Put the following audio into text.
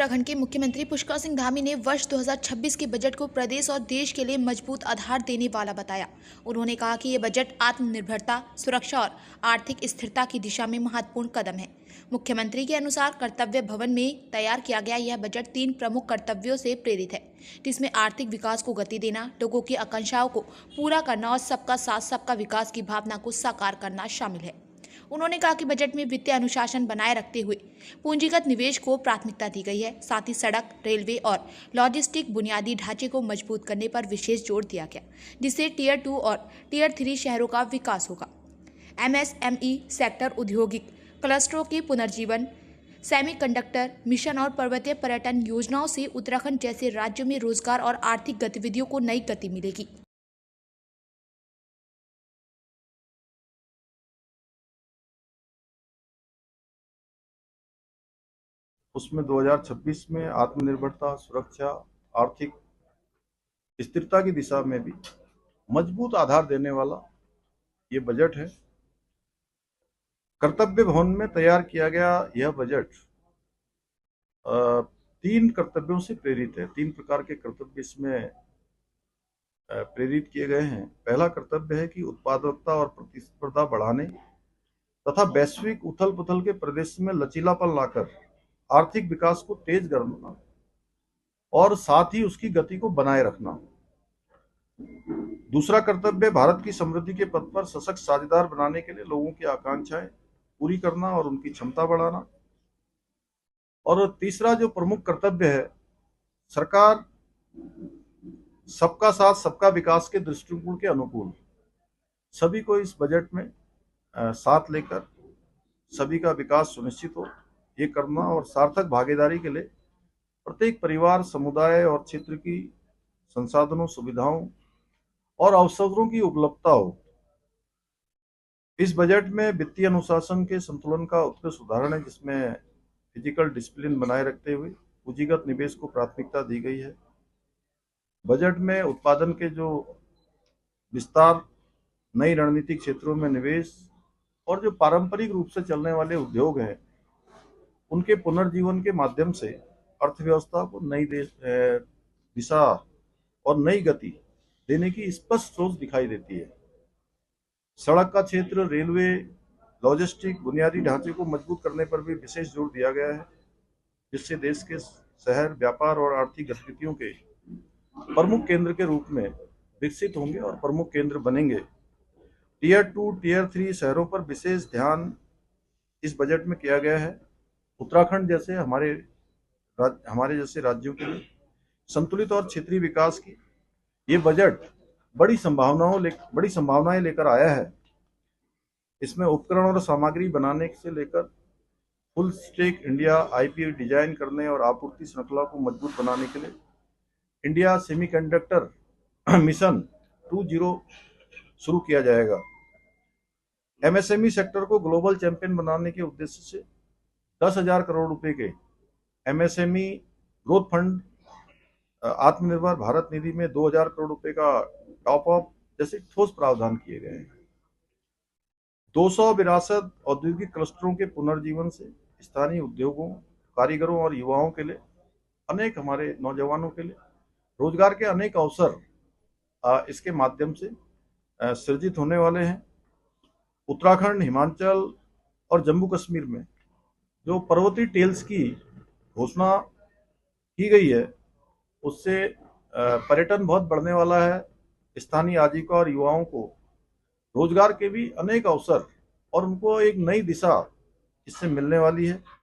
उत्तराखंड के मुख्यमंत्री पुष्कर सिंह धामी ने वर्ष 2026 के बजट को प्रदेश और देश के लिए मजबूत आधार देने वाला बताया। उन्होंने कहा कि ये बजट आत्मनिर्भरता, सुरक्षा और आर्थिक स्थिरता की दिशा में महत्वपूर्ण कदम है। मुख्यमंत्री के अनुसार कर्तव्य भवन में तैयार किया गया यह बजट 3 प्रमुख कर्तव्यों से प्रेरित है, जिसमें आर्थिक विकास को गति देना, लोगों की आकांक्षाओं को पूरा करना और सबका साथ सबका विकास की भावना को साकार करना शामिल है। उन्होंने कहा कि बजट में वित्तीय अनुशासन बनाए रखते हुए पूंजीगत निवेश को प्राथमिकता दी गई है। साथ ही सड़क, रेलवे और लॉजिस्टिक बुनियादी ढांचे को मजबूत करने पर विशेष जोर दिया गया, जिससे टियर 2 और टियर 3 शहरों का विकास होगा। एमएसएमई सेक्टर, औद्योगिक क्लस्टरों के पुनर्जीवन, सेमीकंडक्टर मिशन और पर्वतीय पर्यटन योजनाओं से उत्तराखंड जैसे राज्यों में रोजगार और आर्थिक गतिविधियों को नई गति मिलेगी। उसमें 2026 में आत्मनिर्भरता, सुरक्षा, आर्थिक स्थिरता की दिशा में भी मजबूत आधार देने वाला ये बजट है। कर्तव्य भवन में तैयार किया गया यह बजट 3 कर्तव्यों से प्रेरित है। 3 प्रकार के कर्तव्य इसमें प्रेरित किए गए हैं। पहला कर्तव्य है कि उत्पादकता और प्रतिस्पर्धा बढ़ाने तथा वैश्विक उथल पुथल के प्रदेश में लचीलापन लाकर आर्थिक विकास को तेज करना और साथ ही उसकी गति को बनाए रखना। दूसरा कर्तव्य भारत की समृद्धि के पथ पर सशक्त साझेदार बनाने के लिए लोगों की आकांक्षाएं पूरी करना और उनकी क्षमता बढ़ाना। और तीसरा जो प्रमुख कर्तव्य है, सरकार सबका साथ सबका विकास के दृष्टिकोण के अनुकूल सभी को इस बजट में साथ लेकर सभी का विकास सुनिश्चित हो, ये करना और सार्थक भागीदारी के लिए प्रत्येक परिवार, समुदाय और क्षेत्र की संसाधनों, सुविधाओं और अवसरों की उपलब्धता हो। इस बजट में वित्तीय अनुशासन के संतुलन का उत्कृष्ट उदाहरण है, जिसमें फिजिकल डिसिप्लिन बनाए रखते हुए पूंजीगत निवेश को प्राथमिकता दी गई है। बजट में उत्पादन के जो विस्तार, नई रणनीतिक क्षेत्रों में निवेश और जो पारंपरिक रूप से चलने वाले उद्योग हैं उनके पुनर्जीवन के माध्यम से अर्थव्यवस्था को नई दिशा और नई गति देने की स्पष्ट सोच दिखाई देती है। सड़क का क्षेत्र, रेलवे, लॉजिस्टिक बुनियादी ढांचे को मजबूत करने पर भी विशेष जोर दिया गया है, जिससे देश के शहर व्यापार और आर्थिक गतिविधियों के प्रमुख केंद्र के रूप में विकसित होंगे और प्रमुख केंद्र बनेंगे। टियर 2, टियर 3 शहरों पर विशेष ध्यान इस बजट में किया गया है। उत्तराखंड जैसे हमारे जैसे राज्यों के लिए संतुलित और क्षेत्रीय विकास की ये बजट बड़ी संभावनाएं लेकर आया है। इसमें उपकरण और सामग्री बनाने से लेकर full stack India IP design करने और आपूर्ति श्रृंखला को मजबूत बनाने के लिए इंडिया सेमीकंडक्टर मिशन 2.0 शुरू किया जाएगा। एमएसएमई सेक्टर को ग्लोबल चैंपियन बनाने के उद्देश्य से 10,000 करोड़ रुपए के एमएसएमई ग्रोथ फंड, आत्मनिर्भर भारत निधि में 2,000 करोड़ रुपए का टॉप अप जैसे ठोस प्रावधान किए गए हैं। 200 विरासत औद्योगिक क्लस्टरों के पुनर्जीवन से स्थानीय उद्योगों, कारीगरों और युवाओं के लिए, अनेक हमारे नौजवानों के लिए रोजगार के अनेक अवसर इसके माध्यम से सृजित होने वाले हैं। उत्तराखंड, हिमाचल और जम्मू कश्मीर में जो पर्वतीय टेल्स की घोषणा की गई है, उससे पर्यटन बहुत बढ़ने वाला है। स्थानीय आजीविका और युवाओं को रोजगार के भी अनेक अवसर और उनको एक नई दिशा इससे मिलने वाली है।